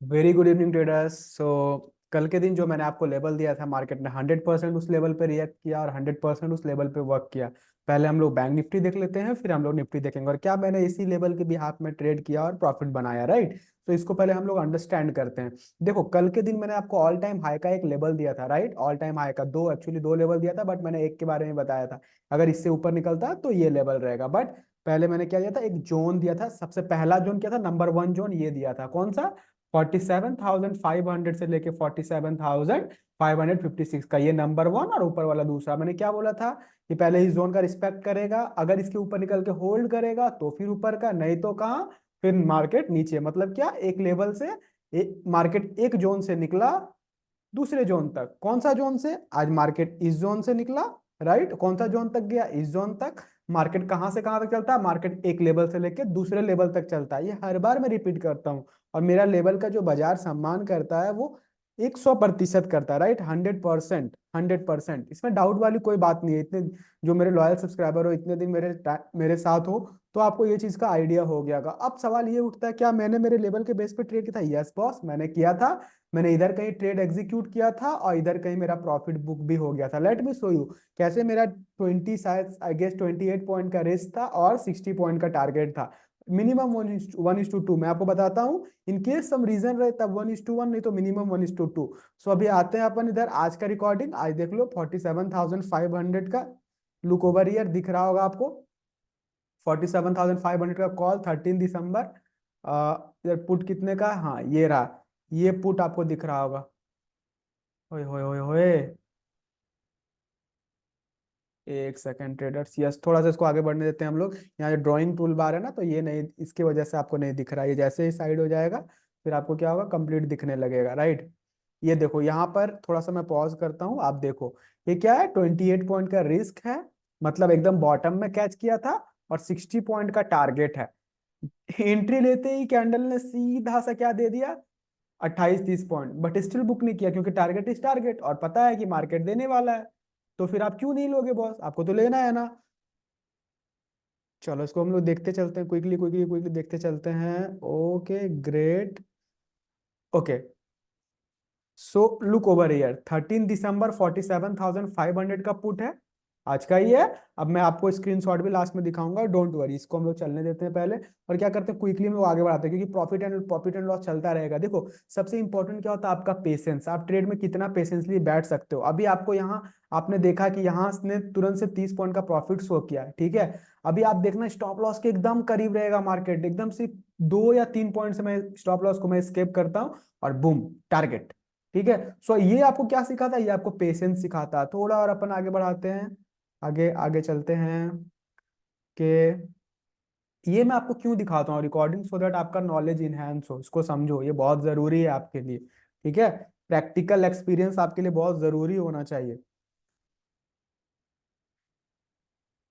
Very good evening traders. So कल के दिन जो मैंने आपको लेवल दिया था, मार्केट ने 100% उस लेवल पे रिएक्ट किया और 100% उस लेवल पे वर्क किया। पहले हम लोग बैंक निफ्टी देख लेते हैं, फिर हम लोग निफ्टी देखेंगे और क्या मैंने इसी लेवल के बिहाफ में ट्रेड किया और प्रॉफिट बनाया, राइट। तो इसको पहले हम लोग अंडरस्टैंड करते हैं। देखो, कल के दिन मैंने आपको ऑल टाइम हाई का एक लेवल दिया था, राइट। ऑल टाइम हाई का दो, एक्चुअली दो लेवल दिया था, बट मैंने एक के बारे में बताया था। अगर इससे ऊपर निकलता तो ये लेवल रहेगा, बट पहले मैंने क्या दिया था, एक जोन दिया था। सबसे पहला जोन क्या था, नंबर वन जोन ये दिया था, कौन सा, 47,500 से लेके 47,556 का, ये नंबर वन। और ऊपर वाला दूसरा मैंने क्या बोला था कि पहले इस जोन का रिस्पेक्ट करेगा, अगर इसके ऊपर निकल के होल्ड करेगा तो फिर ऊपर का, नहीं तो कहाँ, फिर मार्केट नीचे। मतलब क्या, एक लेवल से मार्केट एक जोन से निकला दूसरे जोन तक। कौन सा जोन से, आज मार्केट इस जोन से निकला, राइट। कौन सा जोन तक गया, इस जोन तक। मार्केट कहां से कहां तक चलता है, मार्केट एक लेवल से लेके दूसरे लेवल तक चलता है। ये हर बार मैं रिपीट करता हूँ। और मेरा लेवल का जो बाजार सम्मान करता है वो 100% करता है, राइट। 100%, 100%, इसमें डाउट वाली कोई बात नहीं है। इतने जो मेरे लॉयल सब्सक्राइबर हो, इतने दिन मेरे साथ हो, तो आपको ये चीज का आइडिया हो गया होगा। अब सवाल ये उठता है, क्या मैंने मेरे लेवल के बेस पे ट्रेड किया था? यस बॉस, मैंने किया था। मैंने इधर कहीं ट्रेड एग्जीक्यूट किया था और इधर कहीं मेरा प्रॉफिट बुक भी हो गया था। लेट मी शो यू कैसे। मेरा 20, शायद आई गेस 28 पॉइंट का रिस्क था और 60 पॉइंट का टारगेट था। मिनिमम 1:2 मैं आपको बताता हूँ। इन केस सम रीजन रहे तब 1:1, नहीं तो मिनिमम 1:2। सो अभी आते हैं अपन इधर आज का रिकॉर्डिंग। आज देख लो 47,500 का लुक ओवर ईयर दिख रहा होगा आपको। 47,500 का कॉल 13 दिसंबर। इधर पुट कितने का, हाँ ये रहा। ये पुट आपको दिख रहा होगा। ओए होए होए होए, एक सेकंड ट्रेडर्स, यस, थोड़ा सा इसको आगे बढ़ने देते हैं हम लोग। यहाँ जो ड्राइंग टूल बार है ना, तो ये नहीं, इसकी वजह से आपको नहीं दिख रहा है। ये जैसे ही साइड हो जाएगा फिर आपको क्या होगा, कंप्लीट दिखने लगेगा, राइट। ये देखो, यहाँ पर थोड़ा सा मैं पॉज करता हूँ, आप देखो। ये क्या है, 28 पॉइंट का रिस्क है, मतलब एकदम बॉटम में कैच किया था। और 60 पॉइंट का टारगेट है। एंट्री लेते ही कैंडल ने सीधा सा क्या दे दिया, 28-30 पॉइंट। बट स्टिल बुक नहीं किया, क्योंकि टारगेट इज टारगेट और पता है कि मार्केट देने वाला है। तो फिर आप क्यों नहीं लोगे बॉस, आपको तो लेना है ना। चलो इसको हम लोग देखते चलते हैं, क्विकली क्विकली क्विकली देखते चलते हैं। Okay great. Okay, so look over year 13 दिसंबर, 47,500 का पुट है, आज का ही है। अब मैं आपको स्क्रीनशॉट भी लास्ट में दिखाऊंगा, डोंट वरी। इसको हम लोग चलने देते हैं पहले। और क्या करते हैं, क्विकली हम लोग आगे बढ़ाते हैं, क्योंकि प्रॉफिट एंड लॉस चलता रहेगा। देखो, सबसे इंपॉर्टेंट क्या होता है, आपका पेशेंस। आप ट्रेड में कितना पेशेंसली बैठ सकते हो। अभी आपको यहाँ, आपने देखा कि यहाँ ने तुरंत से 30 पॉइंट का प्रॉफिट शो किया, ठीक है। अभी आप देखना, स्टॉप लॉस के एकदम करीब रहेगा मार्केट, एकदम सिर्फ 2 या 3 पॉइंट से मैं स्टॉप लॉस को मैं स्केप करता हूँ और बूम, टारगेट। ठीक है। सो ये आपको क्या सिखाता है, ये आपको पेशेंस सिखाता है थोड़ा। और अपन आगे बढ़ाते हैं, आगे आगे चलते हैं कि ये मैं आपको क्यों दिखाता हूँ रिकॉर्डिंग, सो दैट आपका नॉलेज इनहेंस हो। इसको समझो, ये बहुत जरूरी है आपके लिए, ठीक है। प्रैक्टिकल एक्सपीरियंस आपके लिए बहुत जरूरी होना चाहिए।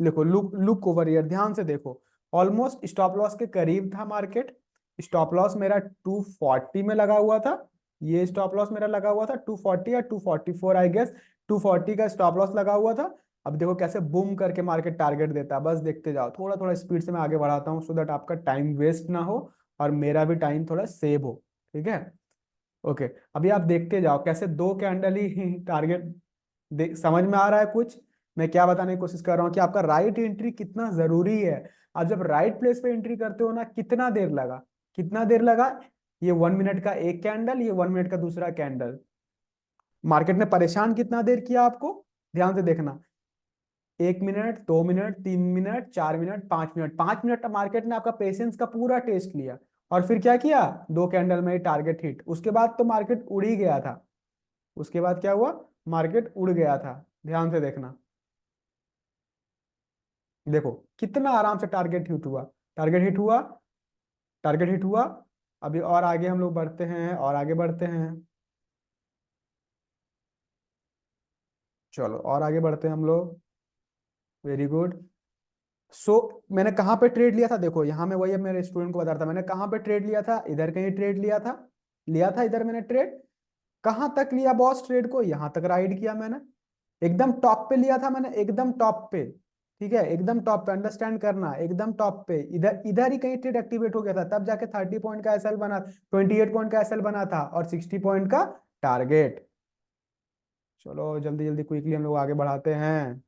देखो, लुक लुक ओवर ईयर ध्यान से देखो। ऑलमोस्ट स्टॉप लॉस के करीब था मार्केट। स्टॉप लॉस मेरा 240 में लगा हुआ था। ये स्टॉप लॉस मेरा लगा हुआ था 240 या 244, आई गेस 240 का स्टॉप लॉस लगा हुआ था। अब देखो कैसे बूम करके मार्केट टारगेट देता है, बस देखते जाओ। थोड़ा थोड़ा स्पीड से मैं आगे बढ़ाता हूँ, सो दैट आपका टाइम वेस्ट ना हो और मेरा भी टाइम थोड़ा सेव हो, ठीक है। ओके, अभी आप देखते जाओ कैसे दो कैंडल ही टारगेट। समझ में आ रहा है कुछ, मैं क्या बताने की कोशिश कर रहा हूँ, कि आपका राइट एंट्री कितना जरूरी है। आप जब राइट प्लेस पे एंट्री करते हो ना, कितना देर लगा, कितना देर लगा। ये 1 मिनट का एक कैंडल, ये 1 मिनट का दूसरा कैंडल, मार्केट ने परेशान कितना देर किया आपको, ध्यान से देखना। 1 minute, 2 minute, 3 minute, 4 minute, 5 minute, 5 minute market ने आपका पेशेंस का पूरा टेस्ट लिया। और फिर क्या किया, दो कैंडल में टारगेट हिट। उसके बाद तो मार्केट उड़ ही गया था। उसके बाद क्या हुआ, मार्केट उड़ गया था। ध्यान से देखना, देखो कितना आराम से टारगेट हिट हुआ, टारगेट हिट हुआ, टारगेट हिट हुआ। अभी और आगे हम लोग बढ़ते हैं, और आगे बढ़ते हैं। चलो और आगे बढ़ते हैं हम लोग। Very good. सो मैंने कहाँ पे ट्रेड लिया था, देखो यहाँ मैं वही मेरे स्टूडेंट को बता रहा था, मैंने कहाँ पे ट्रेड लिया था, इधर कहीं ट्रेड लिया था इधर मैंने ट्रेड। कहाँ तक लिया बॉस ट्रेड को, यहाँ तक राइड किया मैंने। एकदम टॉप पे लिया था मैंने, एकदम टॉप पे। ठीक है, एकदम टॉप पे, अंडरस्टैंड करना, एकदम टॉप पे, इधर इधर ही कहीं ट्रेड एक्टिवेट हो गया था, तब जाके 30 पॉइंट का एसएल बना, 28 पॉइंट का एसएल बना था और 60 पॉइंट का टारगेट। चलो जल्दी जल्दी क्विकली हम लोग आगे बढ़ाते हैं।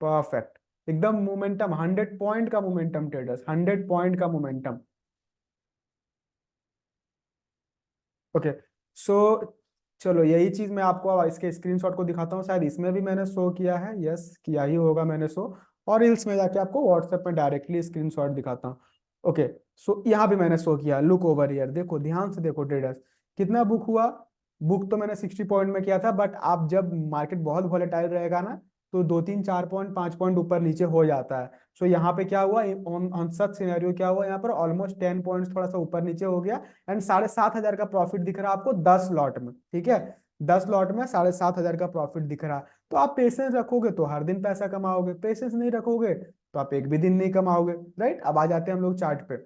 परफेक्ट, एकदम मोमेंटम, 100 पॉइंट का मोमेंटम ट्रेडर्स, 100 पॉइंट का मोमेंटम। ओके, सो चलो यही चीज मैं आपको अब इसके स्क्रीनशॉट को दिखाता हूँ, शायद इसमें भी मैंने शो किया है, यस किया ही होगा मैंने शो। और रील्स में जाके आपको व्हाट्सएप में डायरेक्टली स्क्रीनशॉट दिखाता हूँ। ओके, सो यहाँ भी मैंने शो किया, लुक ओवर हियर, देखो ध्यान से देखो ट्रेडर्स, कितना बुक हुआ। बुक तो मैंने 60 पॉइंट में किया था, बट आप जब मार्केट बहुत वॉलेटाइल रहेगा ना, तो 2 3 4 पॉइंट 5 पॉइंट ऊपर नीचे हो जाता है। सो यहाँ पे क्या हुआ, ऑन ऑन सच सिनेरियो क्या हुआ, यहाँ पर ऑलमोस्ट 10 पॉइंट्स थोड़ा सा ऊपर नीचे हो गया। एंड 7,500 का प्रॉफिट दिख रहा है आपको 10 लॉट में, ठीक है, 10 लॉट में 7,500 का प्रॉफिट दिख रहा है। तो आप पेशेंस रखोगे तो हर दिन पैसा कमाओगे, पेशेंस नहीं रखोगे तो आप एक भी दिन नहीं कमाओगे, राइट। अब आ जाते हैं हम लोग चार्ट पे।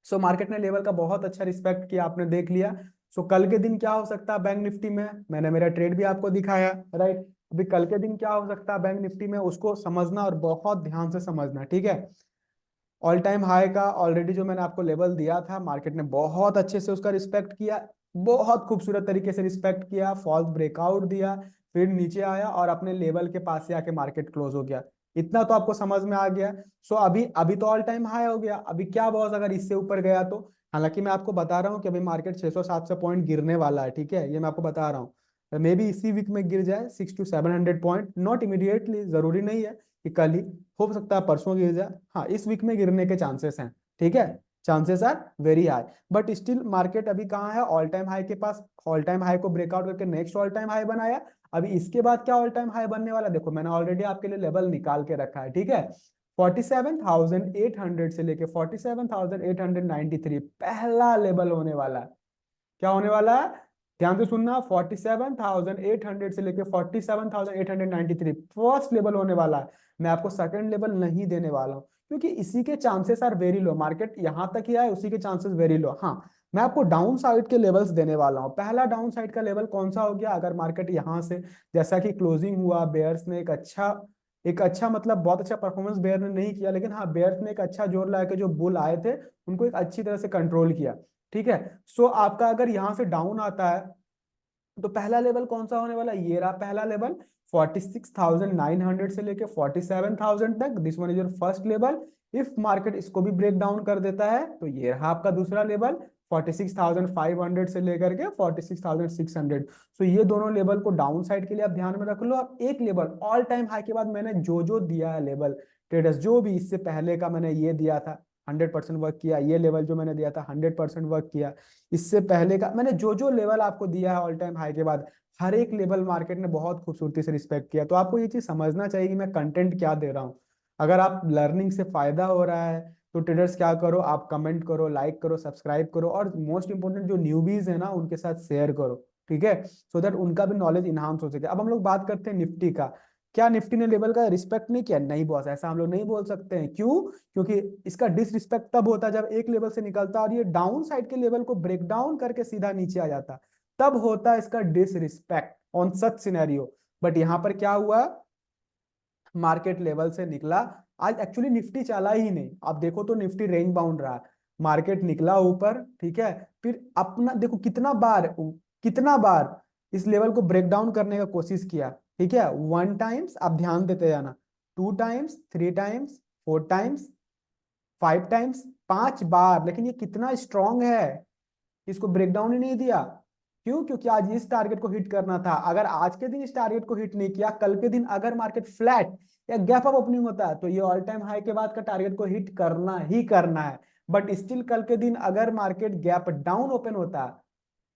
सो मार्केट ने लेवल का बहुत अच्छा रिस्पेक्ट किया, आपने देख लिया। सो कल के दिन क्या हो सकता है बैंक निफ्टी में, मैंने मेरा ट्रेड भी आपको दिखाया, राइट। अभी कल के दिन क्या हो सकता है बैंक निफ्टी में, उसको समझना और बहुत ध्यान से समझना, ठीक है। ऑल टाइम हाई का ऑलरेडी जो मैंने आपको लेवल दिया था, मार्केट ने बहुत अच्छे से उसका रिस्पेक्ट किया, बहुत खूबसूरत तरीके से रिस्पेक्ट किया, फॉल्स ब्रेकआउट दिया, फिर नीचे आया और अपने लेवल के पास से आके मार्केट क्लोज हो गया। इतना तो आपको समझ में आ गया। सो अभी अभी तो ऑल टाइम हाई हो गया, अभी क्या बॉस अगर इससे ऊपर गया तो, हालांकि मैं आपको बता रहा हूँ कि अभी मार्केट 600 700 पॉइंट गिरने वाला है, ठीक है, ये मैं आपको बता रहा हूँ। मे बी इसी वीक में गिर जाए 600 to 700 पॉइंट, नॉट इमीडिएटली, जरूरी नहीं है कि कल ही, हो सकता है परसों गिर जाए, हाँ इस वीक में गिरने के चांसेस हैं, ठीक है, chances are very high. But still market अभी कहाँ है, ऑल टाइम हाई के पास, ऑल टाइम हाई को ब्रेकआउट करके नेक्स्ट ऑल टाइम हाई बनाया। अभी इसके बाद क्या ऑल टाइम हाई बनने वाला, देखो मैंने ऑलरेडी आपके लिए लेवल निकाल के रखा है, ठीक है। 47,800 से लेके 47,893 पहला लेवल होने वाला है। क्या होने वाला है, ध्यान से सुनना, 47,800 से लेके 47,893 फर्स्ट लेवल होने वाला है। मैं आपको सेकंड लेवल नहीं देने वाला हूं, क्योंकि इसी के chances are very low, market यहां तक ही आए उसी के चांसेस वेरी लो। हाँ, मैं आपको डाउन साइड के लेवल्स देने वाला हूं। पहला डाउन साइड का लेवल कौन सा हो गया, अगर मार्केट यहां से, जैसा कि क्लोजिंग हुआ, बेयर्स ने एक अच्छा मतलब बहुत अच्छा परफॉर्मेंस बेयर ने नहीं किया, लेकिन हाँ बेयर्स ने एक अच्छा जोर लगा के जो बुल आए थे उनको एक अच्छी तरह से कंट्रोल किया, ठीक है। सो आपका अगर यहां से डाउन आता है, तो पहला लेवल कौन सा होने वाला है, ये रहा पहला लेवल, 46,900 से लेके 47,000 तक, this one is your first level. If market इसको भी ब्रेक डाउन कर देता है तो ये रहा आपका दूसरा लेवल, 46,500 से लेकर के 46,600। सो ये दोनों लेवल को डाउन साइड के लिए आप ध्यान में रख लो। अब एक लेवल ऑल टाइम हाई के बाद मैंने जो जो दिया है लेवल, ट्रेडर्स जो भी इससे पहले का मैंने ये दिया था 100% वर्क किया, ये लेवल जो मैंने दिया था 100% वर्क किया, इससे पहले का मैंने जो जो लेवल आपको दिया है ऑल टाइम हाई के बाद, हर एक लेवल मार्केट ने बहुत खूबसूरती से रिस्पेक्ट किया। तो आपको ये चीज समझना चाहिए कि मैं कंटेंट क्या दे रहा हूँ। अगर आप लर्निंग से फायदा हो रहा है तो ट्रेडर्स क्या करो, आप कमेंट करो, लाइक करो, सब्सक्राइब करो, और मोस्ट इंपोर्टेंट जो न्यूबीज है ना उनके साथ शेयर करो, ठीक है, सो दैट उनका भी नॉलेज इनहांस हो सके। अब हम लोग बात करते हैं निफ्टी का। क्या निफ्टी ने लेवल का रिस्पेक्ट नहीं किया, नहीं बॉस, ऐसा हम लोग नहीं बोल सकते हैं। क्यों, क्योंकि इसका डिसरिस्पेक्ट तब होता है जब एक लेवल से निकलता और ये डाउन साइड के लेवल को ब्रेक डाउन करके सीधा नीचे आ जाता, तब होता है इसका disrespect on such scenario. But यहां पर क्या हुआ, मार्केट लेवल से निकला, आज एक्चुअली निफ्टी चला ही नहीं, आप देखो तो निफ्टी रेंज बाउंड रहा, मार्केट निकला ऊपर, ठीक है, फिर अपना देखो कितना बार इस लेवल को ब्रेक डाउन करने का कोशिश किया, ठीक है, 1 टाइम्स, आप ध्यान देते जाना, 2 टाइम्स, 3 टाइम्स, 4 टाइम्स, 5 टाइम्स, 5 बार, लेकिन ये कितना स्ट्रांग है, इसको ब्रेक डाउन ही नहीं दिया। क्यों, क्योंकि आज इस टारगेट को हिट करना था। अगर आज के दिन इस टारगेट को हिट नहीं किया, कल के दिन अगर मार्केट फ्लैट या गैप अप ओपनिंग होता है तो ये ऑल टाइम हाई के बाद का टारगेट को हिट करना ही करना है। बट स्टिल कल के दिन अगर मार्केट गैप डाउन ओपन होता है,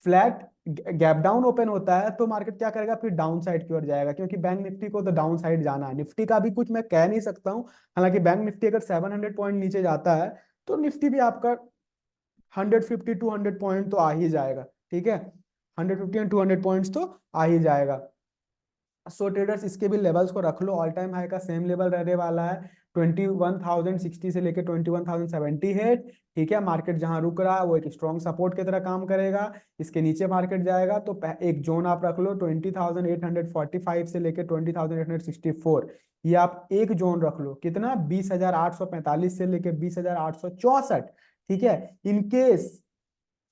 फ्लैट गैप डाउन ओपन होता है, तो मार्केट क्या करेगा, फिर डाउन साइड की ओर जाएगा, क्योंकि बैंक निफ्टी को तो डाउन साइड जाना है। निफ्टी का भी कुछ मैं कह नहीं सकता हूँ, हालांकि बैंक निफ्टी अगर 700 पॉइंट नीचे जाता है तो निफ्टी भी आपका 150 200 पॉइंट तो आ ही जाएगा, ठीक है, 150 एंड 200 पॉइंट्स तो आ ही जाएगा। सो ट्रेडर्स इसके भी लेवल्स को रख लो, ऑल टाइम हाई का सेम लेवल रहने वाला है 21,060 से लेके 21,070 है। ठीक है, मार्केट जहां रुक रहा है वो एक स्ट्रॉन्ग सपोर्ट की तरह काम करेगा। इसके नीचे मार्केट जाएगा तो एक जोन आप रख लो 20,845 से लेके 20,864। ये आप एक जोन रख लो, कितना, 20,845 से लेके 20,864। ठीक है, इनकेस,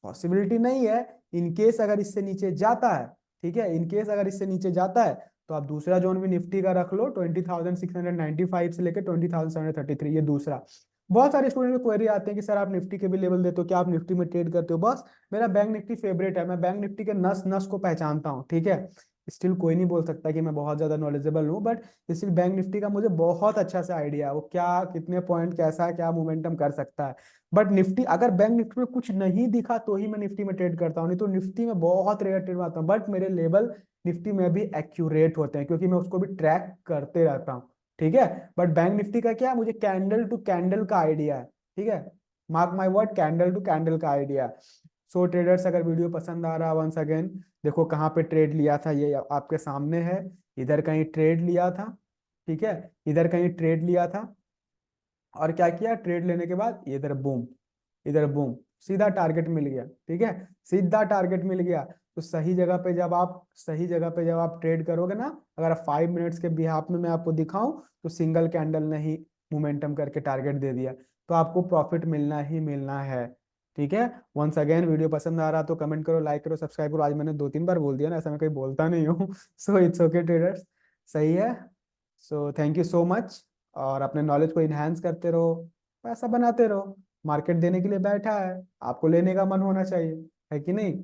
पॉसिबिलिटी नहीं है, इनकेस अगर इससे नीचे जाता है, ठीक है, इनकेस अगर इससे नीचे जाता है तो आप दूसरा जोन भी निफ्टी का रख लो 20,695 से लेकर 20,733, ये दूसरा। बहुत सारे स्टूडेंट में क्वेरी आते हैं कि सर आप निफ्टी के भी लेवल देते हो क्या, आप निफ्टी में ट्रेड करते हो? बस मेरा बैंक निफ्टी फेवरेट है, मैं बैंक निफ्टी के नस नस को पहचानता हूँ। ठीक है, स्टिल कोई नहीं बोल सकता कि मैं बहुत ज्यादा नॉलेजेबल हूँ, बट स्टिल बैंक निफ्टी का मुझे बहुत अच्छा से आइडिया है, वो क्या, कितने पॉइंट, कैसा क्या मोमेंटम कर सकता है। बट निफ्टी, अगर बैंक निफ्टी में कुछ नहीं दिखा तो ही मैं निफ्टी में ट्रेड करता हूँ, नहीं तो निफ्टी में बहुत रेयर ट्रेड मारता हूँ। बट मेरे लेवल निफ्टी में भी एक्यूरेट होते हैं क्योंकि मैं उसको भी ट्रैक करते रहता हूँ। ठीक है, बट बैंक निफ्टी का क्या, मुझे कैंडल टू कैंडल का आइडिया है। ठीक है, mark my word, candle to candle का आइडिया है। सो ट्रेडर्स, अगर वीडियो पसंद आ रहा, वंस अगेन देखो कहाँ पे ट्रेड लिया था, ये आपके सामने है। इधर कहीं ट्रेड लिया था, ठीक है, इधर कहीं ट्रेड लिया था, और क्या किया, ट्रेड लेने के बाद इधर बूम, इधर बूम, सीधा टारगेट मिल गया। ठीक है, सीधा टारगेट मिल गया। तो सही जगह पे जब आप, सही जगह पे जब आप ट्रेड करोगे ना, अगर 5 मिनट्स के बिहाफ में मैं आपको दिखाऊं तो सिंगल कैंडल ने ही मोमेंटम करके टारगेट दे दिया, तो आपको प्रॉफिट मिलना ही मिलना है। ठीक है, वंस अगेन वीडियो पसंद आ रहा तो कमेंट करो, लाइक करो, सब्सक्राइब करो। आज मैंने 2-3 बार बोल दिया ना, ऐसा मैं कहीं बोलता नहीं हूँ। सो इट्स ओके ट्रेडर्स, सही है। So thank you so much, और अपने नॉलेज को इन्हांस करते रहो, पैसा बनाते रहो। मार्केट देने के लिए बैठा है, आपको लेने का मन होना चाहिए, है कि नहीं?